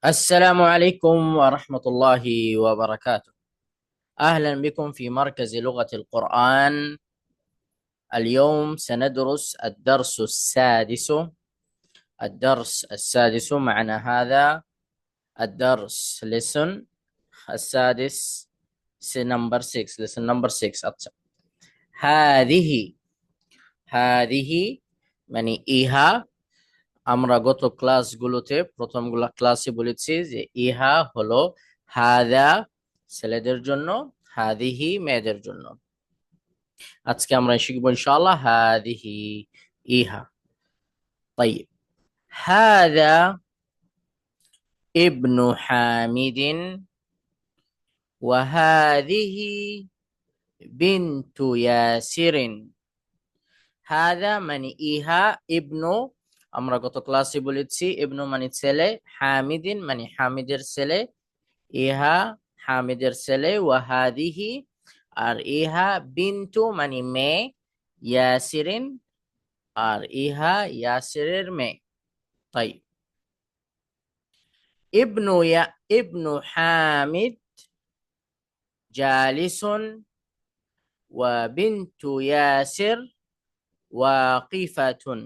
السلام عليكم ورحمة الله وبركاته. أهلا بكم في مركز لغة القرآن. اليوم سندرس الدرس السادس معنا هذا الدرس lesson السادس number 6 lesson number 6 আচ্ছা هذه মানে ইহা আমরা গত ক্লাসগুলোতে প্রথমগুলা ক্লাসে বলেছি যে ইহা হলো হাদা ছেলেদের জন্য, হাদিহি মেয়েদের জন্য। আজকে আমরা শিখবো ইনশাআল্লাহ হাদিহি ইহা। طيب هذا ابن حامد وهذه بنت ياسر। হাদা মানে ইহা, ইবনু আমরা গত ক্লাসে বলেছি ইবনু মানে ছেলে, হামিদিন মানে হামিদের ছেলে, ইহা হামিদের ছেলে, ওয়াহাদিহি আর ইহা, বিন্তু মানে মেয়ে, ইয়াসিরিন আর ইহা ইয়াসিরের মেয়ে। তাই ইবনু হামিদ জালিসুন ওয়া বিন্তু ইয়াসির ওয়াকিফাতুন।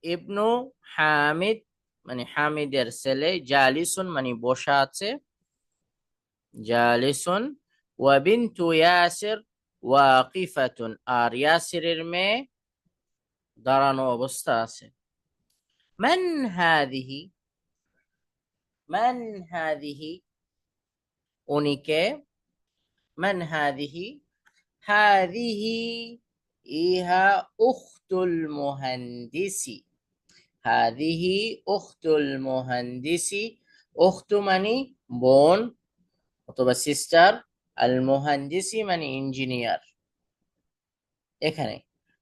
ইবনু হামিদ মানে হামিদের ছেলে, জালিসুন মানে বসা আছে, জালিসুন, ওয়া বিনতু ইয়াসির ওয়াকিফাতুন আর ইয়াসিরের মেয়ে দাঁড়ানো অবস্থা আছে। মান হাদিহি, মান হাদিহি উনি কে, মান হাদিহি, হাদিহি ইহা উখতুল মুহান্দিসি, হাদিহি উখতুল মুহান্দিসি, উখতু মানে বোন অথবা সিস্টার, আল মুহান্দিসি মানে ইঞ্জিনিয়ার। এখানে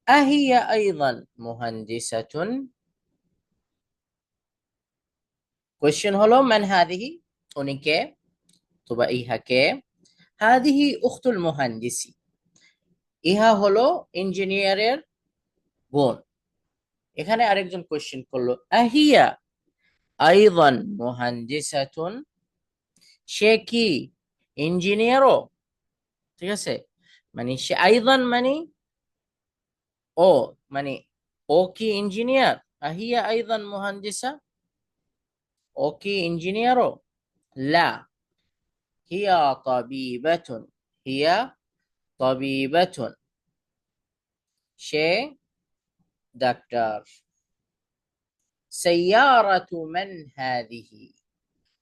আহিয়া আইদান মুহান্দিসাতুন, কোয়েশ্চেন হলো মান হাদিহি উনি কে অথবা ইহা কে, হাদিহি উখতুল মুহান্দিসি ইহা হলো ইঞ্জিনিয়ারের বোন। এখানে আরেকজন কোয়েশ্চেন করলো আহিয়া আইদান মুহান্দিসাতুন, সে কি ইঞ্জিনিয়ারও? ঠিক আছে, মানে সে আইদান মানে ও, মানে ও কি ইঞ্জিনিয়ার? আহিয়া আইদান মুহান্দিসা, ও কি ইঞ্জিনিয়ারও? লা হিয়া তাবিবাতুন, হিয়া তাবিবাতুন সে ডাক্তার। সাইয়ারাতু মান হাদিহি,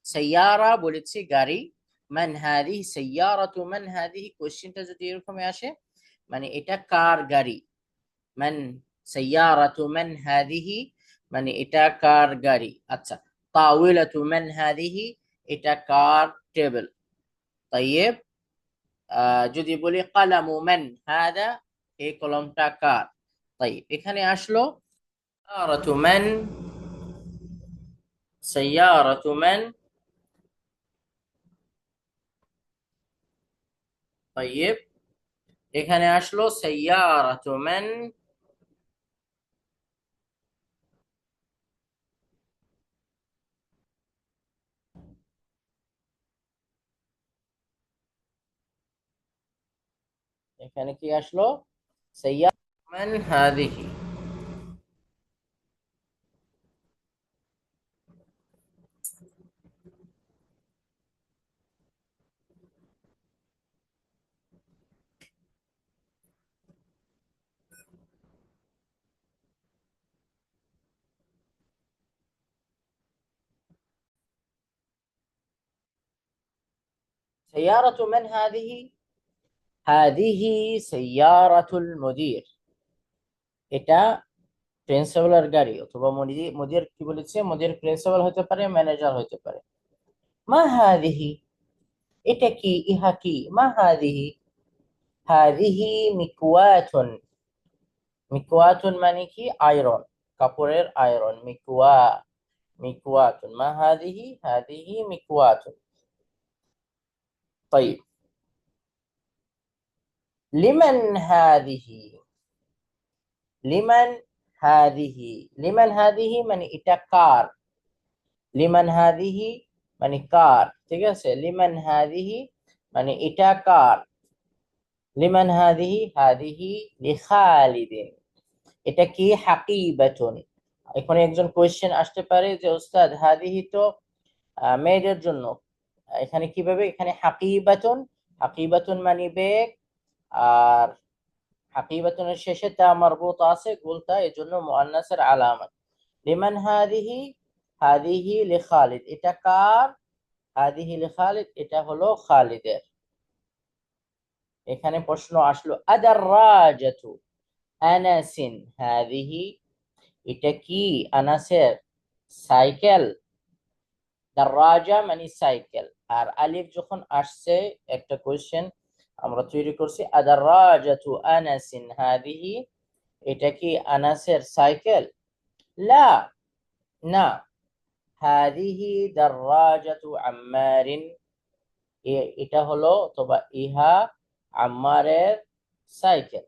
সাইয়ারা বলেছি গাড়ি, মান হাদিহি সাইয়ারাতু মান হাদিহি কোশ্চেনটা যদি এরকমই আসে মানে এটা কার গাড়ি, মান সাইয়ারাতু মান হাদিহি মানে এটা কার গাড়ি। আচ্ছা, তাওইলাতু মান হাদিহি এটা কার টেবিল। তাইয়েব যদি বলি কালামু মান হাদা এই কলমটা কার। তাই এখানে আসলো সাইয়ারাতু মান, সাইয়ারাতু মান। তাইয়েব এখানে আসলো সাইয়ারাতু মান, এখানে কি আসলো সাইয়ারাতু মান হাদিহি। সাইয়ারাতু মান হাদিহি, হাদিহি সাইয়ারাতুল মুদির এটা প্রিন্সিপালের গাড়ি অথবা মুদির, মুদির কি বলেছে, মুদির প্রিন্সিপাল হতে পারে, ম্যানেজার হতে পারে। মা হাদিহি এটা কি, ইহা কি, মা হাদিহি, হাদিহি মিকওয়াতুন, মিকওয়াতুন মানে কি আয়রন, কাপড়ের আয়রন, মিকওয়া, মিকওয়াতুন, মা হাদিহি, হাদিহি মিকওয়াতুন। طيب লিমান হাদিহি, লিমান হাদিহি, লিমান হাদিহি মানে এটা কার, লিমান হাদিহি মানে কার, ঠিক আছে, লিমান হাদিহি মানে এটা কার, লিমান হাদিহি হাদিহি লিখালিদিন, এটা কি হাকিবাতুন। এখানে একজন কোয়েশ্চেন আসতে পারে যে ওস্তাদ হাদিহি তো মেয়েদের জন্য, এখানে কিভাবে, এখানে হাকিবাতুন, হাকিবাতুন মানে বেগ, আর হাকিবাতুনের শেষে তা মারবুত আছে গোলতা, এজন্য মুআন্নাসের আলামত। লিমান হাদিহি, হাদিহি লিখালিদ, এটা কার, হাদিহি লিখালিদ এটা হলো খালিদের। এখানে প্রশ্ন আসলো আদাররাজাতু আনাসিন হাদিহি, এটা কি আনাসের সাইকেল, দাররাজা মানে সাইকেল, আর আলিফ যখন আসছে একটা কোশ্চেন আমরা তৈরি করছি আদাররাজাতু আনাসিন হাদিহি, এটা কি আনাসের সাইকেল, লা, না, হাদিহি দাররাজাতু আম্মারিন, এটা হলো অথবা ইহা আম্মারের সাইকেল।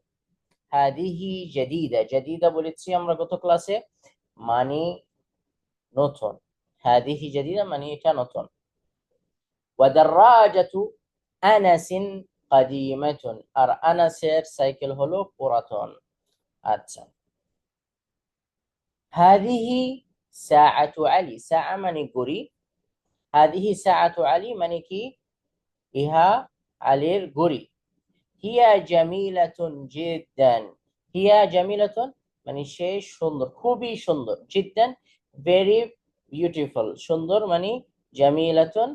হাদিহি জাদিদা, জাদিদা বলেছি আমরা গত ক্লাসে, মানে নতুন, হাদিহি জাদিদা মানে এটা নতুন। ওয়াদাররাজাতু আনাসিন কাদিমাতুন, আর আনাসের সাইকেল হলো পুরাতন। আচ্ছা, হাদিহি সাআতু আলী, সাআ মানে ঘড়ি, হাদিহি সাআতু আলী মানে কি, ইহা আলীর ঘড়ি। হিয়া জামিলাতুন জিদ্দান, হিয়া জামিলাতুন মানে সে সুন্দর, খুবই সুন্দর, জিদ্দান ভেরি বিউটিফুল, সুন্দর মানে জামিলাতুন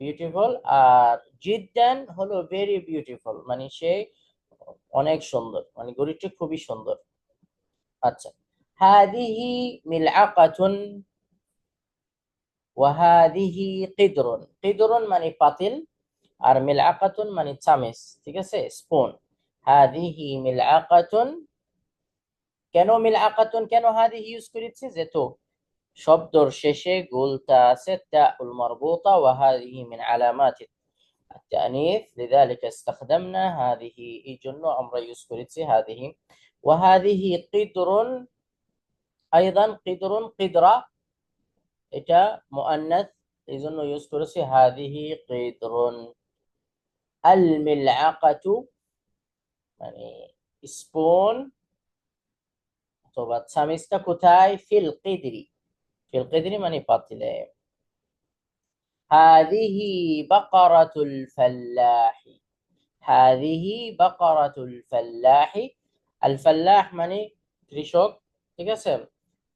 বিউটিফুল, আর জিদ্দান হলো ভেরি বিউটিফুল মানে সে অনেক সুন্দর, মানে গরিবটি খুবই সুন্দর। আচ্ছা, হাদিহি মিলআকাতুন ওয়া হাদিহি কিদরুন, কিদরুন মানে পাতিল, আর মিলআকাতুন মানে চামচ, ঠিক আছে, স্পুন। হাদিহি মিলআকাতুন, কেন মিলআকাতুন, কেন হাদিহি ইউজ করেছি, যেহেতু শব্দর শেষে গোলতা আছে তাউল মারবুতা, ওয়া হাদিহি মিন আলামাত التأنيث لذلك استخدمنا هذه এই জন্য আমরা ইউজ করেছি হাদিহি। ওয়া হাদিহি কিদরুন, আইদান কিদরুন কিদরা, এটা মুআন্নাস, এই জন্য ইউজ করেছি হাদিহি কিদরুন। আল মিলআকাতু মানে স্পুন অথবা চামিচটা কোথায়, ফিল কিদরি, ফিল কিদরি মানে পাতিলে। হাদিহি বাকারাতুল ফাল্লাহি, হাদিহি বাকারাতুল ফাল্লাহি, আল ফাল্লাহ মানে কৃষক, ঠিক আছে,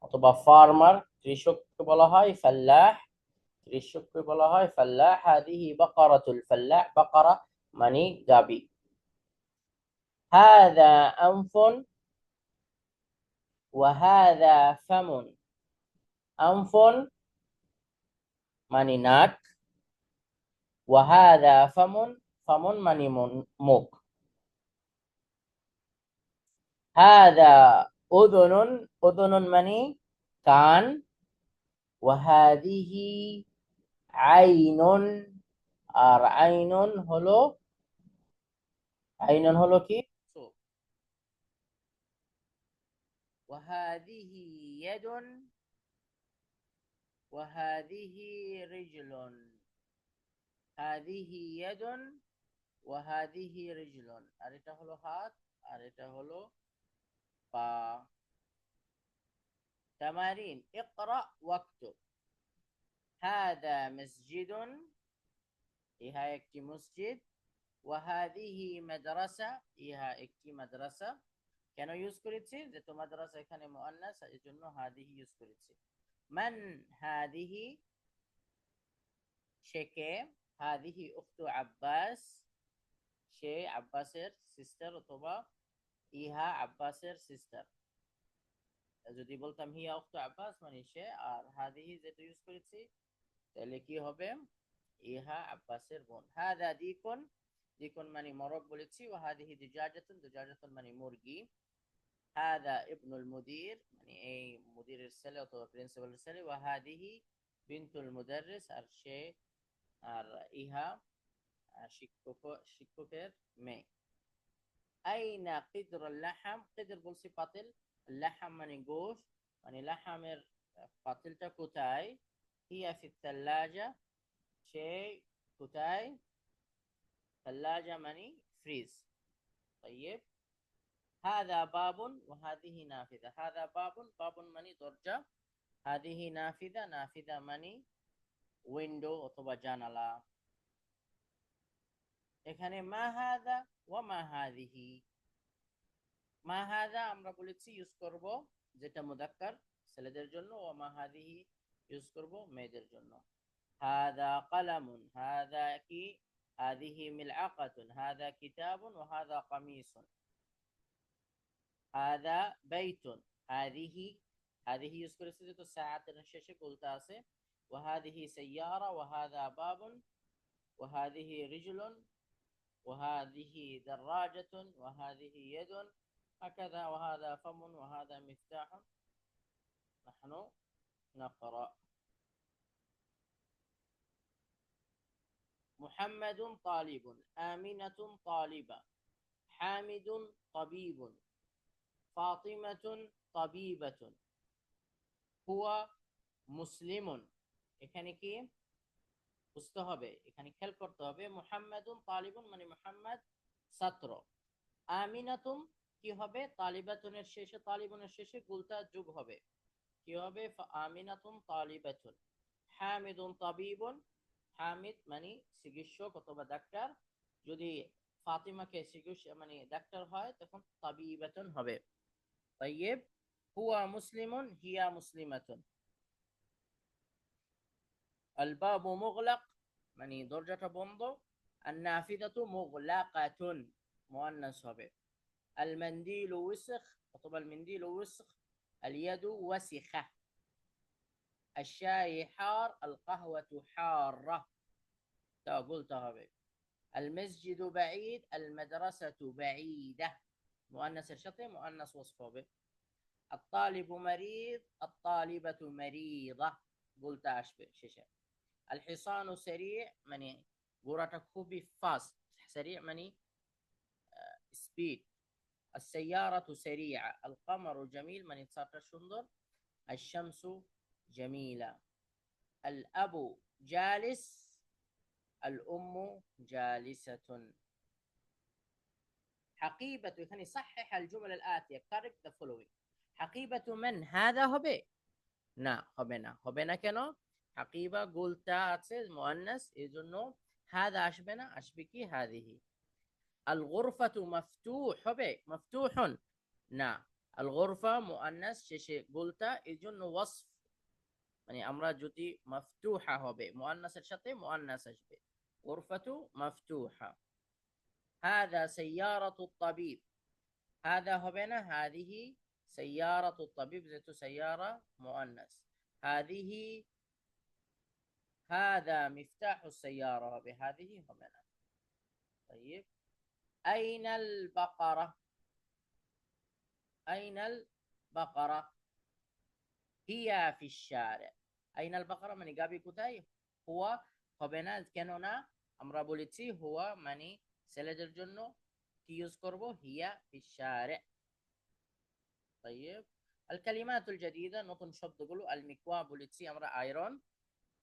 অথবা ফার্মার, কৃষককে বলা হয় ফাল্লাহ, কৃষককে বলা হয় ফাল্লাহ। হাদিহি বাকারাতুল ফাল্লাহ, বাকারা মানে গাবি। হাদা আনফুন ওয়া হাদা ফামুন, আনফুন মানে নাক, ওয়া হাদা ফামুন, ফামুন মানে মুখ। হাদা উযুনুন, উযুনুন মানে কান, ওয়া হাদিহি আইনুন, আর আইনুন হলো, আইনুন হলো কি চোখ। ওয়া হাদিহি ইয়াদুন ওয়া হাদিহি রিজলুন, হাদিহি ইয়াদুন ওয়া হাদিহি রিজলুন, আর এটা হলো হাত, আর এটা হলো পা। তামারিন, ইকরা ওয়াক্তুব। হাদা মসজিদুন, ইহা একটি মসজিদ। ওয়া হাদিহি মাদ্রাসা, ইহা একটি মাদ্রাসা। কেন ইউজ করেছি, যেহেতু মাদ্রাসা এখানে মুআন্নাস এজন্য হাদিহি ইউজ করেছি। মান হাদিহি, সে কে, হাদিহি উখতু আব্বাস, সে আব্বাসের সিস্টার, অথবা ইহা আব্বাসের সিস্টার। যদি বলতাম হিয়া উখতু আব্বাস মানে সে, আর হাদিহি যেটা ইউজ করেছি তাহলে কি হবে, ইহা আব্বাসের বোন। হাদা দিকুন, দিকুন মানে মরক বলেছি। ওয়া হাদিহি দুজাজাতুন, দুজাজাতুন মানে মুরগি। হাদা ইবনুল মুদির মানে এই মুদিরের ছেলে অথবা প্রিন্সিপালের ছেলে। ওয়া হাদিহি বিনতুল মুদাররিস, আর সে, আর ইহা শিক্ষক, শিক্ষকের মেয়ে। আইনা কিদরুল লাহাম, কিদর বলছি পাতিল, লাহাম মানে গোশ, মানে লাহামের পাতিলটা কোথায়, হিয়া ফি থাল্লাজা, সে কোথায়? থাল্লাজা মানে ফ্রিজ। طيب هذا باب وهذه نافذة. هذا باب، باب মানে দরজা। هذه نافذة، نافذة মানে উইন্ডো অথবা জানালা। এখানে মা হাদা ওয়া মা হাদিহি। মা হাদা আমরা বলেছি ইউজ করব যেটা মুযাক্কার ছেলেদের জন্য, ওয়া মা হাদিহি ইউজ করব মেয়েদের জন্য। হাদা কালামুন, হাদা কি? হাদিহি মিলআকাতুন, হাদা কিতাবুন ওয়া হাদা কামিসুন। হাদা বাইতুন, হাদিহি, হাদিহি ইউজ করেছে যেহেতু সাআতের শেষে বলতে আছে। ওয়া হাদিহি সাইয়ারা ওয়া হাদা বাবুন ওয়া হাদিহি রিজলুন وهذه دراجة وهذه يد، هكذا. وهذا فم وهذا مفتاح. نحن نقرأ. محمد طالب، آمنة طالبة، حامد طبيب، فاطمة طبيبة، هو মুসলিম। এখানে কি বুঝতে হবে, এখানে খেয়াল করতে হবে। মুহাম্মাদুন তালিবুন মানে মুহাম্মদ ছাত্র। আমিনাতুন কি হবে? তালিবাতুনের শেষে, তালিবুনের শেষে গুলতা যোগ হবে, কি হবে? আমিনাতুন তালিবাতুন। হামিদুন তাবিবুন, হামিদ মানে চিকিৎসক অথবা ডাক্তার। যদি ফাতিমাকে চিকিৎসক মানে ডাক্তার হয় তখন তাবিবাতুন হবে। তাইয়্যিব হুয়া মুসলিমুন হিয়া মুসলিমাতুন। আল বাবু মুগলাক মানে দরজাটা বন্ধ। আন নাফিদাতু মুগলাকাতুন মুআন্নাস হবে। আল মান্দিলু ওয়াসখ অথবা আল মিন্দিলু ওয়াসখ। আল ইয়াদু ওয়াসিখা। الشاي حار، القهوة حارة، তা বলতে হবে। المسجد بعيد، المدرسة بعيدة، মুআন্নাসের সাথে মুআন্নাস ওয়াসফ হবে। الطالب مريض، الطالبة مريضة বলতে আসবে শেষে। الحصان سريع মানে ঘোড়াটা খুবই ফাস্ট, سريع মানে স্পিড। السيارة سريعة، القمر جميل মানে চাঁদটা সুন্দর। الشمس جميلة। الأب جالس، الأم جالسة। حقيبة এখানে صحح الجمل الآتية، correct the following. حقيبة من هذا হবে না, হবে না। হবে না কেন? হাকিবা গুলতা আছে মুআন্নাস, এজন্য হাদা আসবে না, আসবে কি হাদিহি। আল গুরফাতু মাফতুহ হবে? মাফতুহুন না, আল গুরফা মুআন্নাস শেষে গুলতা, এজন্য ওয়াসফ মানে আমরা যদি মাফতুহা হবে মুআন্নাসের সাথে মুআন্নাস আসবে। গুরফাতু মাফতুহা। হাদা সাইয়ারাতুত তাবিব, হাদা হবে না, হাদিহি সাইয়ারাতুত তাবিব যেহেতু সাইয়ারা মুআন্নাস। হাদিহি هذا مفتاح السيارة بهذه همنا. طيب أين البقرة؟ أين البقرة؟ هي في الشارع। أين البقرة মানে গাবি কোথায়? হুয়া হবে না, কেননা আমরা বলেছি হুয়া মানে ছেলেদের জন্য কি ইউজ করব? হিয়া ফি الشارع। طيب الكلمات الجديدة নতুন শব্দগুলো। المكواة বলেছি আমরা আয়রন।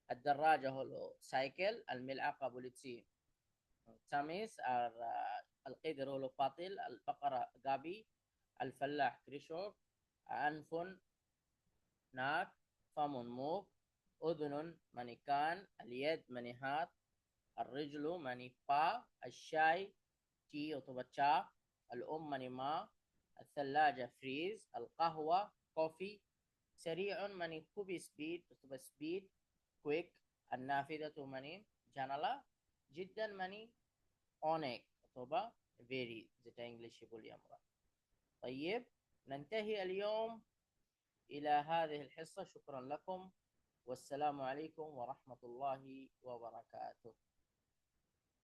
الدراجة হলো সাইকেল। الملعقة বলেছি চামিচ। আর القدر হলো পাতিল। البقرة গাবি। الفلاح কৃষক। আনফুন নাক। ফামুন মুখ। উদুনুন মানে কান। اليد মানে হাত। الرجل মানে পা। الشاي টি অথবা চা। الأم মানে মা। الثلاجة ফ্রিজ। القهوة কফি। سريع মানে খুব স্পিড অথবা স্পিড কুইক। النافذة মানে জানালা। জিদ্দান মানে অনেক অথবা ভেরি, যেটা ইংলিশে বলি আমরা। طيب ننتهي اليوم إلى هذه الحصة. شكرا لكم والسلام عليكم ورحمة الله وبركاته.